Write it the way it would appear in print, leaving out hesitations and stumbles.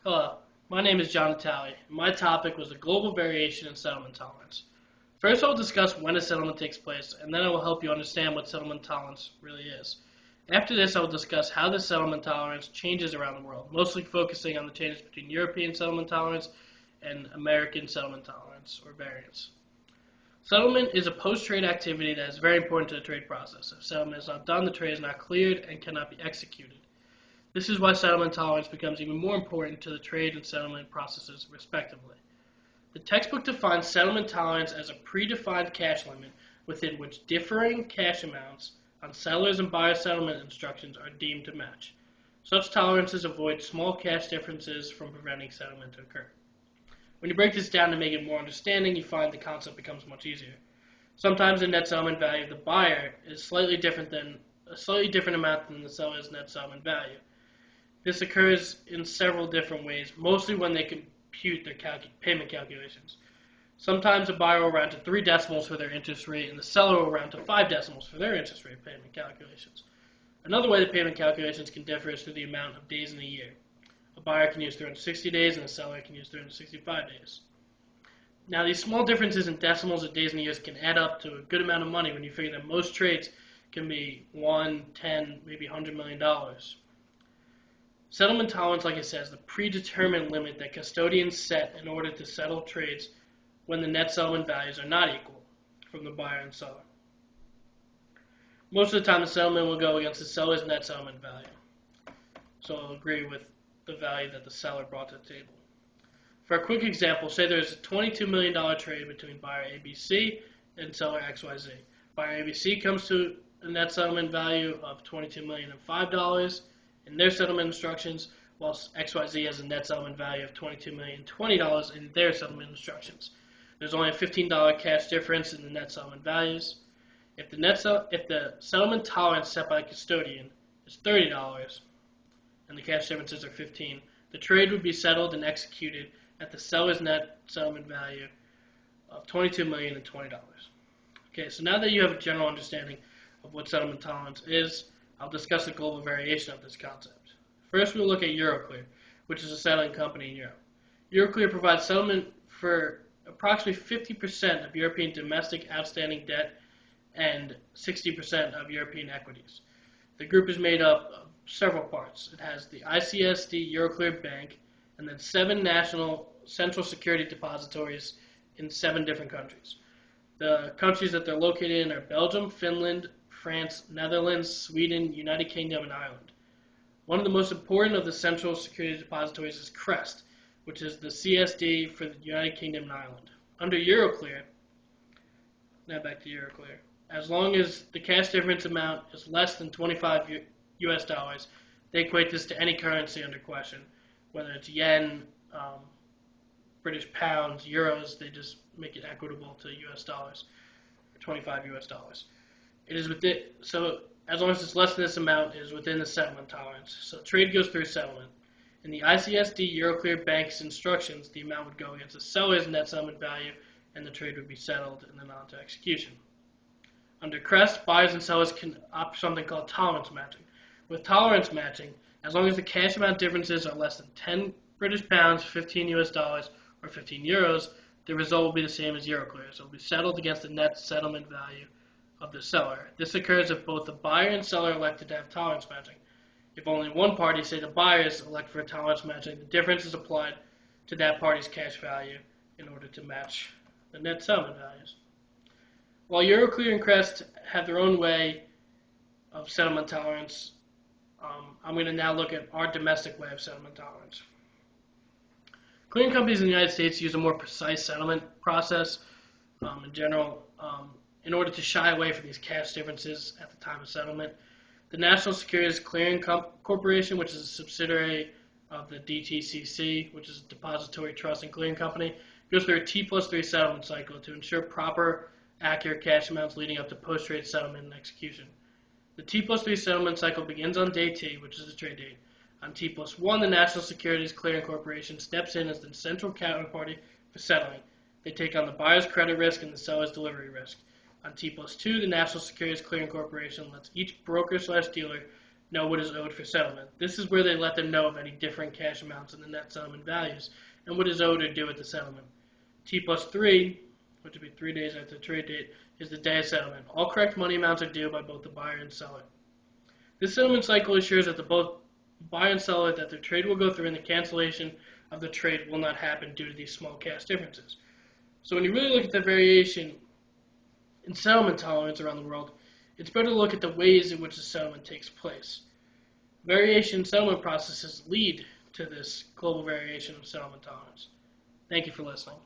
Hello, my name is John Natale, and my topic was the global variation in settlement tolerance. First, I will discuss when a settlement takes place, and then I will help you understand what settlement tolerance really is. After this, I will discuss how this settlement tolerance changes around the world, mostly focusing on the changes between European settlement tolerance and American settlement tolerance, or variance. Settlement is a post-trade activity that is very important to the trade process. If settlement is not done, the trade is not cleared and cannot be executed. This is why settlement tolerance becomes even more important to the trade and settlement processes, respectively. The textbook defines settlement tolerance as a predefined cash limit within which differing cash amounts on sellers and buyer settlement instructions are deemed to match. Such tolerances avoid small cash differences from preventing settlement to occur. When you break this down to make it more understanding, you find the concept becomes much easier. Sometimes the net settlement value of the buyer is a slightly different amount than the seller's net settlement value. This occurs in several different ways, mostly when they compute their payment calculations. Sometimes a buyer will round to 3 decimals for their interest rate, and the seller will round to 5 decimals for their interest rate payment calculations. Another way the payment calculations can differ is through the amount of days in a year. A buyer can use 360 days, and a seller can use 365 days. Now, these small differences in decimals of days and years can add up to a good amount of money when you figure that most trades can be 1, 10, maybe $100 million. Settlement tolerance, like I said, is the predetermined limit that custodians set in order to settle trades when the net settlement values are not equal from the buyer and seller. Most of the time, the settlement will go against the seller's net settlement value, so it'll agree with the value that the seller brought to the table. For a quick example, say there's a $22 million trade between buyer ABC and seller XYZ. Buyer ABC comes to a net settlement value of $22,005 in their settlement instructions, whilst XYZ has a net settlement value of $22,020 in their settlement instructions. There's only a $15 cash difference in the net settlement values. If the settlement tolerance set by the custodian is $30 and the cash differences are $15, the trade would be settled and executed at the seller's net settlement value of $22,020. Okay, so now that you have a general understanding of what settlement tolerance is, I'll discuss the global variation of this concept. First, we'll look at Euroclear, which is a settling company in Europe. Euroclear provides settlement for approximately 50% of European domestic outstanding debt and 60% of European equities. The group is made up of several parts. It has the ICSD Euroclear Bank and then 7 national central security depositories in 7 different countries. The countries that they're located in are Belgium, Finland, France, Netherlands, Sweden, United Kingdom, and Ireland. One of the most important of the central security depositories is CREST, which is the CSD for the United Kingdom and Ireland. Under Euroclear, now back to Euroclear, as long as the cash difference amount is less than 25 US dollars, they equate this to any currency under question, whether it's yen, British pounds, euros, they just make it equitable to US dollars, 25 US dollars. It is within, so as long as it's less than this amount, it is within the settlement tolerance. So trade goes through settlement. In the ICSD Euroclear Bank's instructions, the amount would go against the seller's net settlement value, and the trade would be settled and then on to execution. Under CREST, buyers and sellers can opt for something called tolerance matching. With tolerance matching, as long as the cash amount differences are less than 10 British pounds, 15 US dollars, or 15 euros, the result will be the same as Euroclear. So it will be settled against the net settlement value of the seller. This occurs if both the buyer and seller elected to have tolerance matching. If only one party, say the buyers, elect for a tolerance matching, the difference is applied to that party's cash value in order to match the net settlement values. While Euroclear and CREST have their own way of settlement tolerance, I'm going to now look at our domestic way of settlement tolerance. Clearing companies in the United States use a more precise settlement process in general in order to shy away from these cash differences at the time of settlement. The National Securities Clearing Corporation, which is a subsidiary of the DTCC, which is a depository trust and clearing company, goes through a T+3 settlement cycle to ensure proper, accurate cash amounts leading up to post-trade settlement and execution. The T+3 settlement cycle begins on day T, which is the trade date. On T+1, the National Securities Clearing Corporation steps in as the central counterparty for settling. They take on the buyer's credit risk and the seller's delivery risk. On T+2, the National Securities Clearing Corporation lets each broker/dealer know what is owed for settlement. This is where they let them know of any different cash amounts in the net settlement values and what is owed or due at the settlement. T plus 3, which would be 3 days after the trade date, is the day of settlement. All correct money amounts are due by both the buyer and seller. This settlement cycle assures that the both buyer and seller that their trade will go through and the cancellation of the trade will not happen due to these small cash differences. So when you really look at the variation in settlement tolerance around the world, it's better to look at the ways in which the settlement takes place. Variation in settlement processes lead to this global variation of settlement tolerance. Thank you for listening.